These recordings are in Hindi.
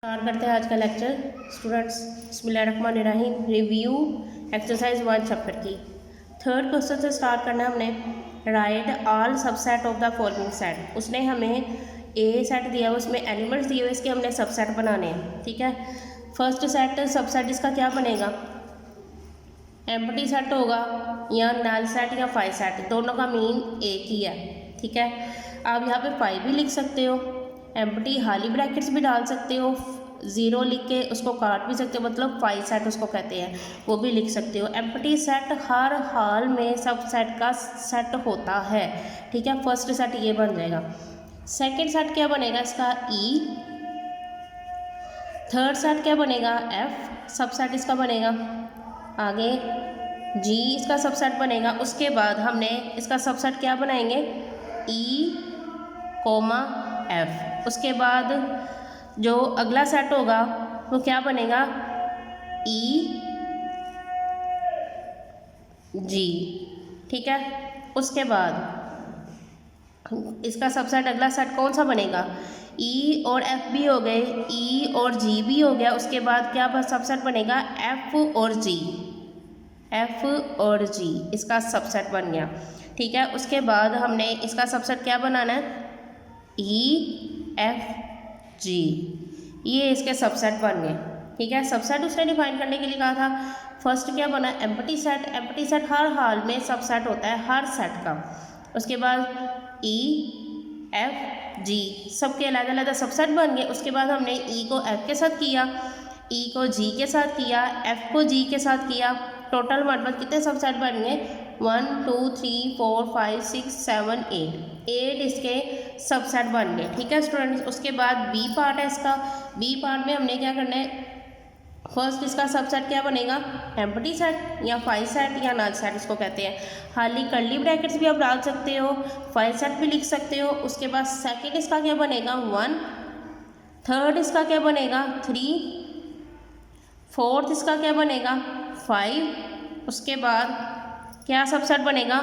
स्टार्ट करते हैं आज का लेक्चर। स्टूडेंट्स, बिस्मिल्लाहिर्रहमानिर्रहीम। रिव्यू एक्सरसाइज 1 चैप्टर की थर्ड क्वेश्चन से स्टार्ट करना है हमने। Right all subset of the following set. उसने हमें ए सेट दिया हुआ, उसमें एलिमेंट्स दिए हुए, इसके हमने सबसेट बनाने हैं। ठीक है, फर्स्ट सेट सबसेट इसका क्या बनेगा? एम्प्टी सेट होगा या नल सेट या फाइव सेट, दोनों का मीन एक ही है। ठीक है, आप यहाँ पे फाइव भी लिख सकते हो, एम्प्टी हाली ब्रैकेट्स भी डाल सकते हो, ज़ीरो लिख के उसको काट भी सकते हो, मतलब फाइव सेट उसको कहते हैं, वो भी लिख सकते हो। एम्प्टी सेट हर हाल में सब सेट का सेट होता है। ठीक है, फर्स्ट सेट ये बन जाएगा। सेकंड सेट क्या बनेगा इसका? ई। थर्ड सेट क्या बनेगा? एफ। सब सेट इसका बनेगा। आगे जी इसका सबसेट बनेगा। उसके बाद हमने इसका सबसेट क्या बनाएंगे? ई कोमा एफ। उसके बाद जो अगला सेट होगा वो क्या बनेगा? ई जी। ठीक है, उसके बाद इसका सबसेट अगला सेट कौन सा बनेगा? ई और एफ भी हो गए, ई और जी भी हो गया। उसके बाद क्या सबसेट बनेगा? एफ और जी। एफ और जी इसका सबसेट बन गया। ठीक है, उसके बाद हमने इसका सबसेट क्या बनाना है? ई एफ जी, ये इसके सबसेट बन गए। ठीक है, सबसेट उसने डिफाइन करने के लिए कहा था। फर्स्ट क्या बना? Empty set. एम्प्टी सेट हर हाल में सबसेट होता है हर सेट का। उसके बाद ई एफ जी सबके अलग अलग सबसेट बन गए। उसके बाद हमने ई को एफ के साथ किया, ई को जी के साथ किया, एफ को जी के साथ किया। टोटल हमारे पास कितने सबसेट बन गए? 1 2 3 4 5 6 7 8 इसके सबसेट बन गए। ठीक है स्टूडेंट्स, उसके बाद बी पार्ट है इसका। बी पार्ट में हमने क्या करना है? फर्स्ट इसका सबसेट क्या बनेगा? एम्प्टी सेट या फाइव सेट या नल सेट इसको कहते हैं। हाली कर्ली ब्रैकेट्स भी आप डाल सकते हो, फाइव सेट भी लिख सकते हो। उसके बाद सेकंड इसका क्या बनेगा? 1। थर्ड इसका क्या बनेगा? 3। फोर्थ इसका क्या बनेगा? 5। उसके बाद क्या सबसेट बनेगा?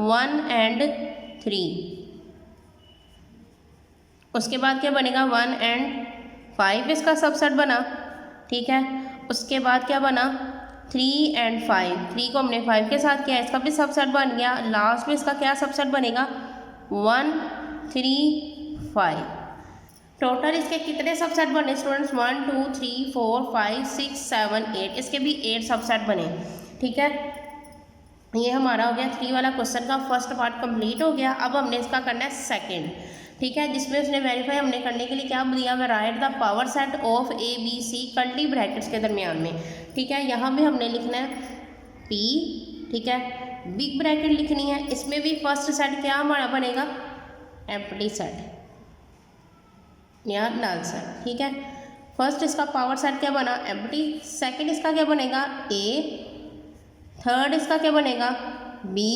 1 एंड 3। उसके बाद क्या बनेगा? 1 एंड 5 इसका सबसेट बना। ठीक है, उसके बाद क्या बना? 3 एंड 5। 3 को हमने 5 के साथ किया, इसका भी सबसेट बन गया। लास्ट में इसका क्या सबसेट बनेगा? 1 3 5। टोटल इसके कितने सबसेट बने स्टूडेंट्स? 1 2 3 4 5 6 7 8, इसके भी 8 सबसेट बने। ठीक है, ये हमारा हो गया 3 वाला क्वेश्चन का फर्स्ट पार्ट कंप्लीट हो गया। अब हमने इसका करना है सेकंड। ठीक है, जिसमें उसने वेरीफाई हमने करने के लिए क्या दिया हुआ? Write the power set of A B C curly brackets के दरमियान में। ठीक है, यहाँ भी हमने लिखना है पी। ठीक है, बिग ब्रैकेट लिखनी है। इसमें भी फर्स्ट सेट क्या हमारा बनेगा? एम्प्टी सेट या नल सेट। ठीक है, फर्स्ट इसका पावर सेट क्या बना? एम्प्टी। सेकंड इसका क्या बनेगा? ए। थर्ड इसका क्या बनेगा? बी।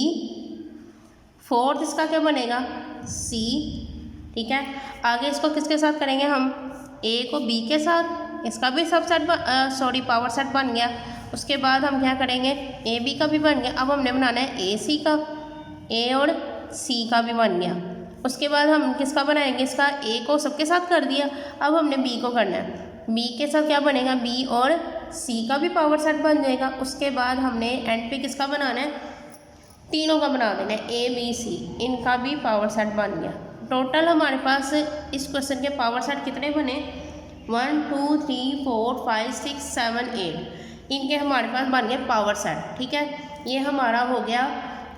फोर्थ इसका क्या बनेगा? सी। ठीक है, आगे इसको किसके साथ करेंगे हम? ए को बी के साथ, इसका भी सबसेट पावर सेट बन गया। उसके बाद हम क्या करेंगे? ए बी का भी बन गया। अब हमने बनाना है ए सी का, ए और सी का भी बन गया। उसके बाद हम किसका बनाएंगे? इसका ए को सबके साथ कर दिया, अब हमने बी को करना है। बी के साथ क्या बनेगा? बी और सी का भी पावर सेट बन जाएगा। उसके बाद हमने एंड पे किसका बनाना है? तीनों का बना देना है, ए बी सी, इनका भी पावर सेट बन गया। टोटल हमारे पास इस क्वेश्चन के पावर सेट कितने बने? 1 2 3 4 5 6 7 8, इनके हमारे पास बन गए पावर सेट। ठीक है, ये हमारा हो गया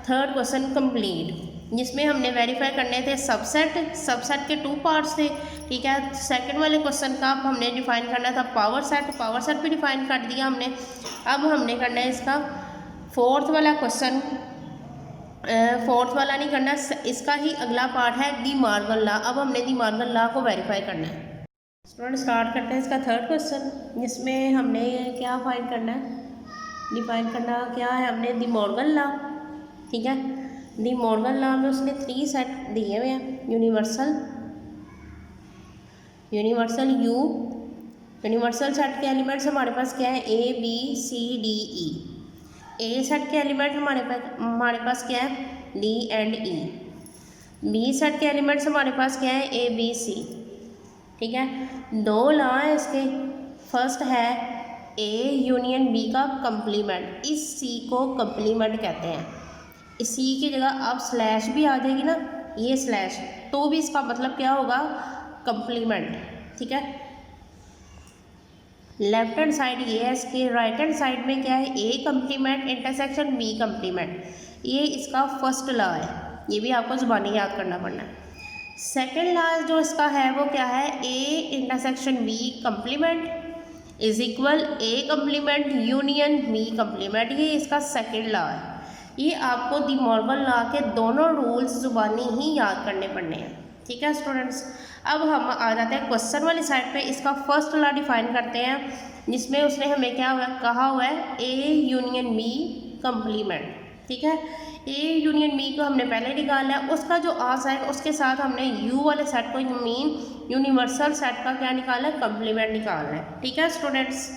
थर्ड क्वेश्चन कंप्लीट, जिसमें हमने वेरीफाई करने थे सबसेट। सबसेट के 2 पार्ट्स थे। ठीक है, सेकंड वाले क्वेश्चन का हमने डिफाइन करना था पावर सेट। पावर सेट भी डिफाइन कर दिया हमने। अब हमने करना है इसका फोर्थ वाला क्वेश्चन। फोर्थ वाला नहीं करना, इसका ही अगला पार्ट है डी मॉर्गन लॉ। अब हमने डी मॉर्गन लॉ को वेरीफाई करना है। स्टूडेंट स्टार्ट करते हैं इसका थर्ड क्वेश्चन, जिसमें हमने क्या फाइंड करना है? डिफाइन करना क्या है हमने? De Morgan law. ठीक है, डी मॉर्गन लॉ में उसने 3 सेट दिए हुए हैं। Universal U. यूनिवर्सल सेट के एलिमेंट्स हमारे पास क्या है? A B C D E. A set के एलिमेंट हमारे पास क्या है? D and E. B set के एलिमेंट्स हमारे पास क्या है? A B C. ठीक है, दो लॉ है इसके। फर्स्ट है ए यूनियन बी का कंप्लीमेंट, इस सी को कंप्लीमेंट कहते हैं। इस सी की जगह अब स्लैश भी आ जाएगी ना, ये स्लैश, तो भी इसका मतलब क्या होगा, कंप्लीमेंट। ठीक है, लेफ्ट हैंड साइड ये है इसके, राइट हैंड साइड में क्या है, A complement intersection B complement, ये इसका फर्स्ट लॉ है। ये भी आपको ज़ुबानी याद करना पड़ना है। सेकेंड लॉ जो इसका है वो क्या है, A intersection B complement is equal A complement union B complement, ये इसका सेकेंड लॉ है। ये आपको दी मॉर्गन लॉ के दोनों रूल्स ज़ुबानी ही याद करने पड़ने हैं। ठीक है स्टूडेंट्स, अब हम आ जाते हैं क्वेश्चन वाली साइड पे। इसका फर्स्ट लॉ डिफाइन करते हैं, जिसमें उसने हमें क्या कहा हुआ है, ए यूनियन बी कंप्लीमेंट। ठीक है, ए यूनियन बी को हमने पहले निकाला है, उसका जो आंसर है उसके साथ हमने यू वाले सेट को मीन यूनिवर्सल सेट का क्या निकाला है, कंप्लीमेंट निकालना है। ठीक है स्टूडेंट्स,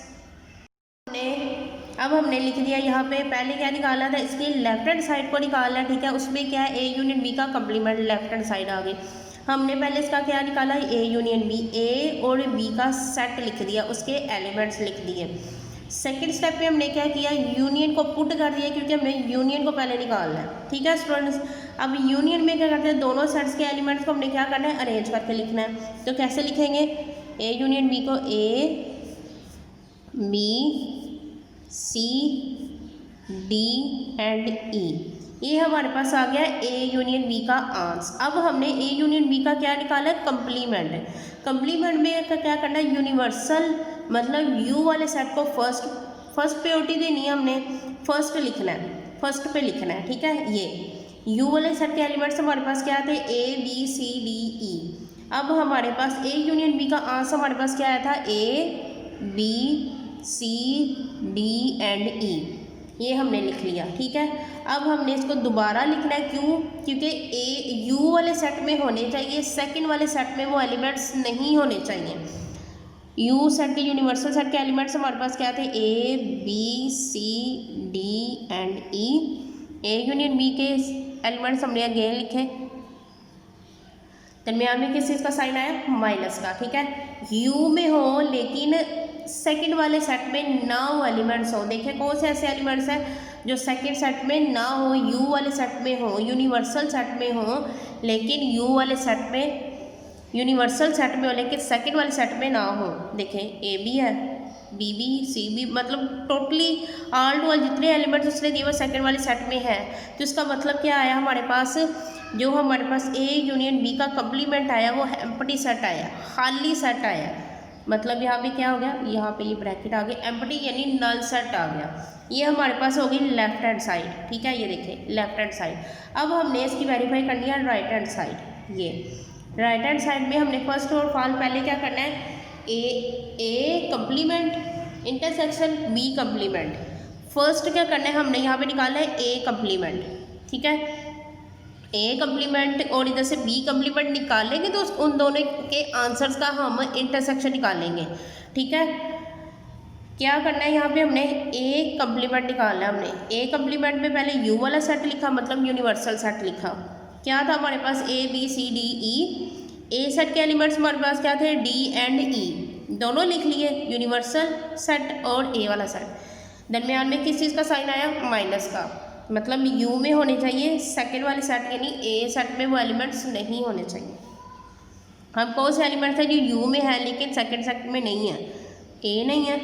अब हमने लिख दिया यहाँ पे, पहले क्या निकाला था, इसकी लेफ्ट हैंड साइड को निकालना है। ठीक है, उसमें क्या है, ए यूनियन बी का कंप्लीमेंट लेफ्ट हैंड साइड आ गई। हमने पहले इसका क्या निकाला, ए यूनियन बी, ए और बी का सेट लिख दिया, उसके एलिमेंट्स लिख दिए। सेकंड स्टेप पे हमने क्या किया, यूनियन को पुट कर दिया, क्योंकि हमने यूनियन को पहले निकालना है। ठीक है स्टूडेंट्स, अब यूनियन में क्या करते हैं, दोनों सेट्स के एलिमेंट्स को हमने क्या करना है, अरेंज करके लिखना है। तो कैसे लिखेंगे, ए यूनियन बी को A B C D and E, ये हमारे पास आ गया ए यूनियन बी का आंसर। अब हमने ए यूनियन बी का क्या निकाला है, कंप्लीमेंट। कंप्लीमेंट में क्या करना है, यूनिवर्सल मतलब यू वाले सेट को फर्स्ट प्रायोरिटी देनी है, हमने फर्स्ट लिखना है, फर्स्ट पे लिखना है। ठीक है, ये यू वाले सेट के एलिमेंट्स हमारे पास क्या थे, A B C D E. अब हमारे पास ए यूनियन बी का आंसर हमारे पास क्या आया था, A B C D and E, ये हमने लिख लिया। ठीक है, अब हमने इसको दोबारा लिखना है, क्यों, क्योंकि ए यू वाले सेट में होने चाहिए, सेकंड वाले सेट में वो एलिमेंट्स नहीं होने चाहिए। यू सेट के यूनिवर्सल सेट के एलिमेंट्स हमारे पास क्या थे, A B C D and E. A union B के एलिमेंट्स हमने अगेन लिखे, दरमियान में किस चीज़ का साइन आया, माइनस का। ठीक है, यू में हो लेकिन सेकंड वाले सेट में ना हो एलिमेंट्स हो। देखिए कौन से ऐसे एलिमेंट्स हैं जो सेकंड सेट में ना हो, यू वाले सेट में हो, यूनिवर्सल सेट में हो, लेकिन यू वाले सेट में, यूनिवर्सल सेट में हो लेकिन सेकंड वाले सेट में ना हो। देखें ए बी है, बी बी सी बी, मतलब टोटली ऑल टू ऑल जितने एलिमेंट्स उसने दिए वो सेकंड वाले सेट में है। तो इसका मतलब क्या आया, हमारे पास जो हमारे पास ए यूनियन बी का कंप्लीमेंट आया वो एम्प्टी सेट आया, खाली सेट आया। मतलब यहाँ पे क्या हो गया, यहाँ पे ये ब्रैकेट आ गया, एम्प्टी यानी नल सेट आ गया। ये हमारे पास होगी लेफ्ट हैंड साइड। ठीक है, ये देखें लेफ्ट हैंड साइड। अब हमने इसकी वेरीफाई करनी है राइट हैंड साइड। ये राइट हैंड साइड में हमने फर्स्ट और ऑल पहले क्या करना है, A complement intersection B complement. First क्या करना है, हमने यहाँ पे निकाला है ए कंप्लीमेंट। ठीक है, ए कंप्लीमेंट और इधर से बी कंप्लीमेंट निकालेंगे तो उन दोनों के आंसर्स का हम इंटरसेक्शन निकालेंगे। ठीक है, क्या करना है, यहाँ पे हमने ए कंप्लीमेंट निकालना है। हमने ए कंप्लीमेंट में पहले यू वाला सेट लिखा, मतलब यूनिवर्सल सेट लिखा। क्या था हमारे पास, A B C D E. A set के एलिमेंट्स हमारे पास क्या थे, डी एंड ई, दोनों लिख लिए, यूनिवर्सल सेट और ए वाला सेट। दरमियान में किस चीज़ का साइन आया, माइनस का, मतलब यू में होने चाहिए, सेकंड वाले सेट यानी ए सेट में वो एलिमेंट्स नहीं होने चाहिए। हम कौन से एलिमेंट्स हैं जो यू में है लेकिन सेकंड सेट में नहीं है, ए नहीं है,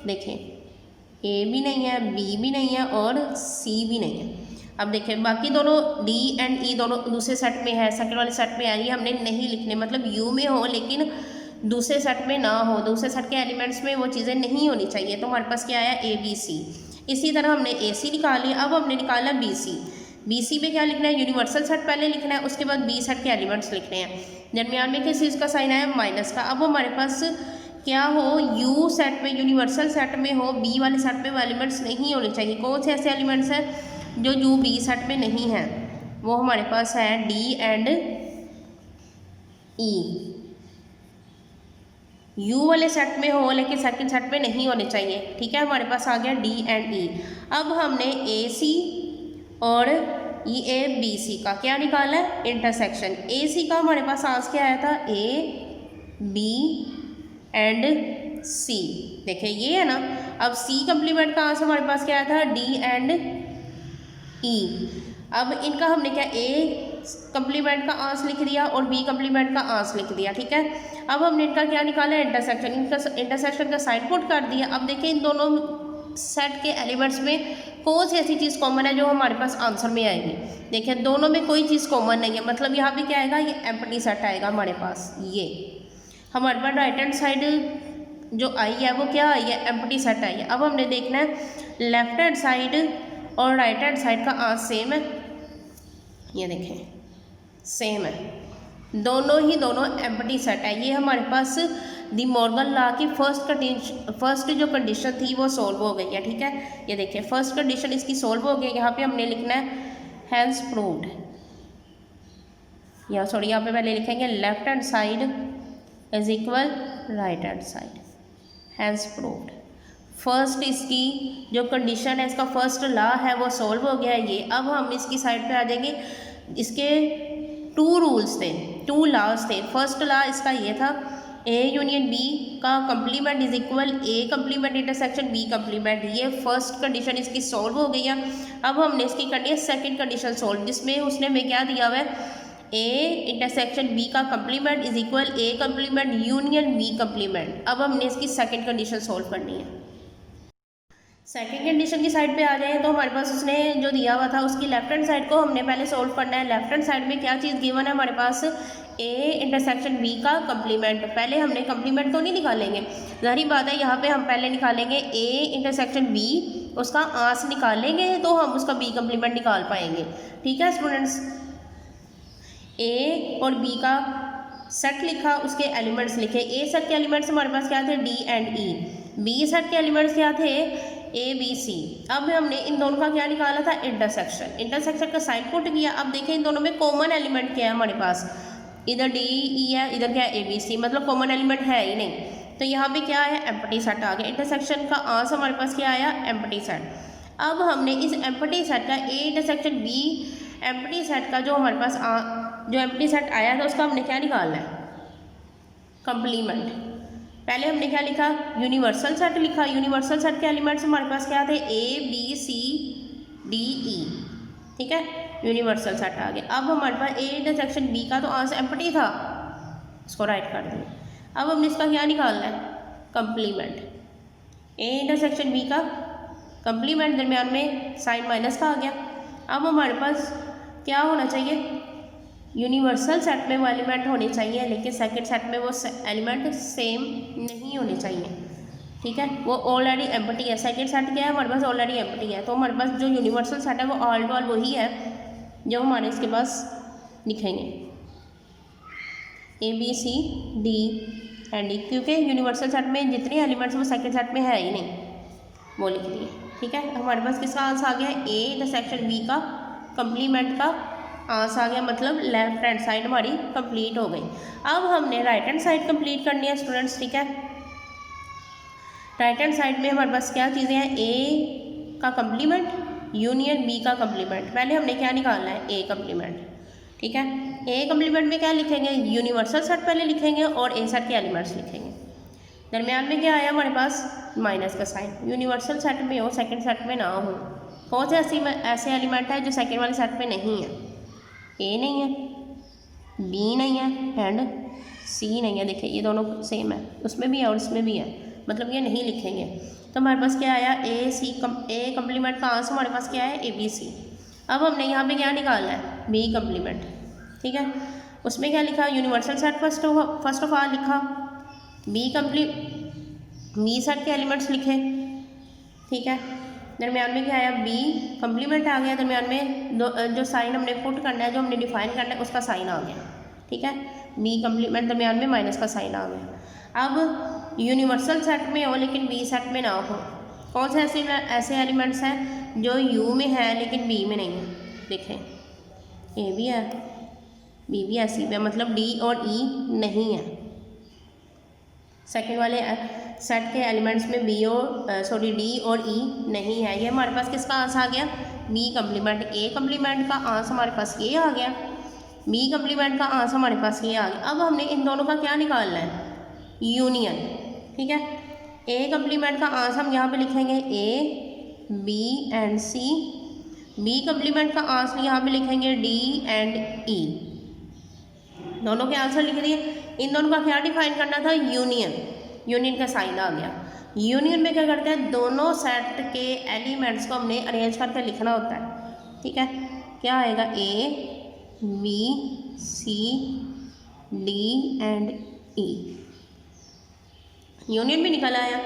देखें ए भी नहीं है, बी भी नहीं है और सी भी नहीं है। अब देखें बाकी दोनों डी एंड ई दोनों दूसरे सेट में है, सेकंड वाले सेट में है, ये हमने नहीं लिखने, मतलब यू में हो लेकिन दूसरे सेट में ना हो, दूसरे सेट के एलिमेंट्स में वो चीज़ें नहीं होनी चाहिए। तो हमारे पास क्या आया, ए बी सी। इसी तरह हमने ए सी निकाल लिया। अब हमने निकाला बी सी। बी सी में क्या लिखना है, यूनिवर्सल सेट पहले लिखना है, उसके बाद बी सेट के एलिमेंट्स लिखने हैं। दरमियान में किस चीज़ का साइन आया, माइनस का। अब हमारे पास क्या हो, यू सेट में यूनिवर्सल सेट में हो, बी वाले सेट में वो एलिमेंट्स नहीं होने चाहिए। कौन से ऐसे एलिमेंट्स हैं जो यू बी सेट में नहीं हैं, वो हमारे पास है डी एंड ई। यू वाले सेट में हो लेकिन सेकंड सेट में नहीं होने चाहिए। ठीक है, हमारे पास आ गया डी एंड ई। अब हमने ए सी और ये ए बी सी का क्या निकाला है, इंटरसेक्शन। ए सी का हमारे पास आंसर क्या आया था, ए बी एंड सी। देखिए ये है ना। अब सी कंप्लीमेंट का आंसर हमारे पास क्या आया था, डी एंड ई। अब इनका हमने क्या ए कंप्लीमेंट का आंसर लिख दिया और बी कंप्लीमेंट का आंसर लिख दिया, ठीक है। अब हमने इनका क्या निकाला, इंटरसेक्शन। इनका इंटरसेक्शन का साइन पुट कर दिया। अब देखिए इन दोनों सेट के एलिमेंट्स में कौन सी ऐसी चीज़ कॉमन है जो हमारे पास आंसर में आएगी। देखिए दोनों में कोई चीज़ कॉमन नहीं है, मतलब यहाँ पे क्या आएगा, ये एम्प्टी सेट आएगा हमारे पास। ये हमारे पास राइट हैंड साइड जो आई है वो क्या आई है, एम्प्टी सेट आई है। अब हमने देखना है लेफ्ट हैंड साइड और राइट हैंड साइड का आंसर सेम है। ये देखें सेम है, दोनों एम्प्टी सेट है। ये हमारे पास दी मॉर्गन लॉ की फर्स्ट जो कंडीशन थी वो सॉल्व हो गई है, ठीक है। ये देखिए फर्स्ट कंडीशन इसकी सॉल्व हो गई। यहाँ पे हमने लिखना है हैंस प्रूव्ड, या सॉरी यहाँ पे पहले लिखेंगे left hand side is equal right hand side, hence proved. First इसकी जो कंडीशन है, इसका फर्स्ट लॉ है वो सॉल्व हो गया है ये। अब हम इसकी साइड पे आ जाएंगे। इसके टू रूल्स थे, टू लॉज थे। फर्स्ट लॉ इसका ये था, ए यूनियन बी का complement is equal A complement intersection B complement. ये फर्स्ट कंडीशन इसकी सॉल्व हो गई है। अब हमने इसकी करनी है सेकंड कंडीशन सॉल्व, जिसमें उसने हमें क्या दिया हुआ है, ए इंटरसेक्शन बी का complement is equal A complement union B complement. अब हमने इसकी सेकंड कंडीशन सॉल्व करनी है। सेकंड कंडीशन की साइड पे आ जाए तो हमारे पास उसने जो दिया हुआ था उसकी लेफ्ट हैंड साइड को हमने पहले सॉल्व करना है। लेफ्ट हैंड साइड में क्या चीज़ गिवन है हमारे पास, ए इंटरसेक्शन बी का कंप्लीमेंट। पहले हमने कंप्लीमेंट तो नहीं निकालेंगे, ज़ाहिर बात है यहाँ पे हम पहले निकालेंगे ए इंटरसेक्शन बी, उसका आंसर निकालेंगे तो हम उसका बी कंप्लीमेंट निकाल पाएंगे, ठीक है स्टूडेंट्स। ए और बी का सेट लिखा, उसके एलिमेंट्स लिखे। ए सेट के एलिमेंट्स हमारे पास क्या थे, D and E. B set के एलिमेंट्स क्या थे, ए बी सी। अब हमने इन दोनों का क्या निकाला था, इंटरसेक्शन। इंटरसेक्शन का साइन पुट किया। अब देखें इन दोनों में कॉमन एलिमेंट क्या है हमारे पास, इधर डी ई है, इधर क्या है ए बी सी, मतलब कॉमन एलिमेंट है ही नहीं। तो यहाँ पे क्या है, एम्प्टी सेट आ गया। इंटरसेक्शन का आंसर हमारे पास क्या आया, एम्प्टी सेट। अब हमने इस एम्प्टी सेट का ए इंटरसेक्शन बी एम्प्टी सेट का जो हमारे पास जो एम्प्टी सेट आया था उसका हमने क्या निकालना है, कंप्लीमेंट। पहले हमने क्या लिखा, यूनिवर्सल सेट लिखा। यूनिवर्सल सेट के एलिमेंट्स हमारे पास क्या थे, ए बी सी डी ई, ठीक है, यूनिवर्सल सेट आ गया। अब हमारे पास ए इंटरसेक्शन बी का तो आंसर एम्प्टी था, इसको राइट कर दिया। अब हमने इसका क्या निकालना है, कंप्लीमेंट। ए इंटरसेक्शन बी का कंप्लीमेंट, दरमियान में साइन माइनस का आ गया। अब हमारे पास क्या होना चाहिए, यूनिवर्सल सेट में वो एलिमेंट होने चाहिए, लेकिन सेकंड सेट में वो एलिमेंट सेम नहीं होने चाहिए, ठीक है। वो ऑलरेडी एम्प्टी है। सेकंड सेट क्या है हमारे पास, ऑलरेडी एम्प्टी है। तो हमारे पास जो यूनिवर्सल सेट है वो ऑल टू ऑल वही है जो हमारे इसके पास लिखेंगे, A B C D and E, क्योंकि यूनिवर्सल सेट में जितने एलिमेंट्स वो सेकंड सेट में है ही नहीं, वो लिख दिए, ठीक है। हमारे पास किसका आंसर आ गया, ए इंटरसेक्शन बी का कंप्लीमेंट का आंसर आ गया, मतलब लेफ्ट हैंड साइड हमारी कंप्लीट हो गई। अब हमने राइट हैंड साइड कंप्लीट करनी है स्टूडेंट्स, ठीक है। राइट हैंड साइड में हमारे पास क्या चीज़ें हैं, ए का कंप्लीमेंट यूनियन बी का कंप्लीमेंट। पहले हमने क्या निकालना है, ए कंप्लीमेंट, ठीक है। ए कंप्लीमेंट में क्या लिखेंगे, यूनिवर्सल सेट पहले लिखेंगे और ए सेट के एलिमेंट्स लिखेंगे। दरमियान में क्या आया हमारे पास, माइनस का साइन। यूनिवर्सल सेट में हो, सेकंड सेट में ना हो। कौन से ऐसे एलिमेंट है जो सेकंड वाले सेट में नहीं है, ए नहीं है, बी नहीं है एंड सी नहीं है। देखिए ये दोनों सेम है, उसमें भी है और इसमें भी है, मतलब ये नहीं लिखेंगे। तो हमारे पास क्या आया, ए कंप्लीमेंट का आंसर हमारे पास क्या है, ए बी सी। अब हमने यहाँ पे क्या निकालना है, बी कंप्लीमेंट, ठीक है। उसमें क्या लिखा, universal set first of all लिखा, बी सेट के एलिमेंट्स लिखे, ठीक है। दरमियान में क्या आया, बी कंप्लीमेंट आ गया। दरमियान में जो साइन हमने पुट करना है, जो हमने डिफाइन करना है, उसका साइन आ गया, ठीक है। बी कंप्लीमेंट, दरमियान में माइनस का साइन आ गया। अब यूनिवर्सल सेट में हो लेकिन बी सेट में ना हो। कौन से ऐसे एलिमेंट्स हैं जो यू में है लेकिन बी में नहीं है, देखें ए भी है, बी भी ऐसी भी है, मतलब डी और ई नहीं है। सेकंड वाले सेट के एलिमेंट्स में डी और ई नहीं है। ये हमारे पास किसका आंसर आ गया, बी कंप्लीमेंट। ए कंप्लीमेंट का आंसर हमारे पास ये आ गया, बी कंप्लीमेंट का आंसर हमारे पास ये आ गया। अब हमने इन दोनों का क्या निकालना है, यूनियन। ठीक है, ए कम्प्लीमेंट का आंसर हम यहाँ पे लिखेंगे A B and C, B complement का आंसर यहाँ पे लिखेंगे डी एंड ई। दोनों के आंसर लिख दिए। इन दोनों का क्या डिफाइन करना था, यूनियन। यूनियन का साइन आ गया। यूनियन में क्या करते हैं, दोनों सेट के एलिमेंट्स को हमने अरेंज करके लिखना होता है। ठीक है, क्या आएगा, A B C D and E. Union भी निकल आया।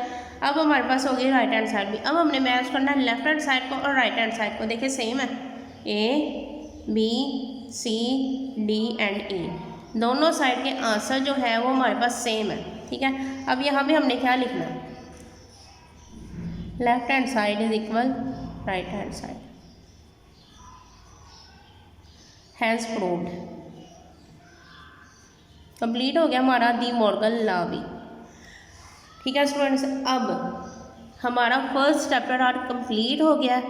अब हमारे पास हो गई राइट हैंड साइड भी। अब हमने मैच करना है लेफ्ट हैंड साइड को और राइट हैंड साइड को। देखिए सेम है, A B C D and E, दोनों साइड के आंसर जो है वो हमारे पास सेम है। ठीक है, अब यहाँ पे हमने क्या लिखना है, left hand side is equal right hand side. Hence proved, complete हो गया हमारा डी मॉर्गन लॉ भी। ठीक है स्टूडेंट्स, अब हमारा फर्स्ट चैप्टर आज कंप्लीट हो गया।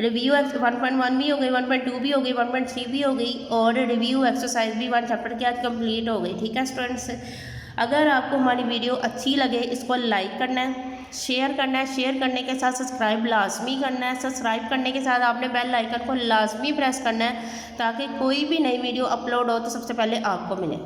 रिव्यू 1.1 भी हो गई, 1.2 भी हो गई, 1.3 भी हो गई और रिव्यू एक्सरसाइज भी 1 चैप्टर की आज कंप्लीट हो गई। ठीक है स्टूडेंट्स, अगर आपको हमारी वीडियो अच्छी लगे इसको लाइक करना है, शेयर करना है, शेयर करने के साथ सब्सक्राइब लाजमी करना है। सब्सक्राइब करने के साथ आपने बेल आइकन को लाजमी प्रेस करना है ताकि कोई भी नई वीडियो अपलोड हो तो सबसे पहले आपको मिले।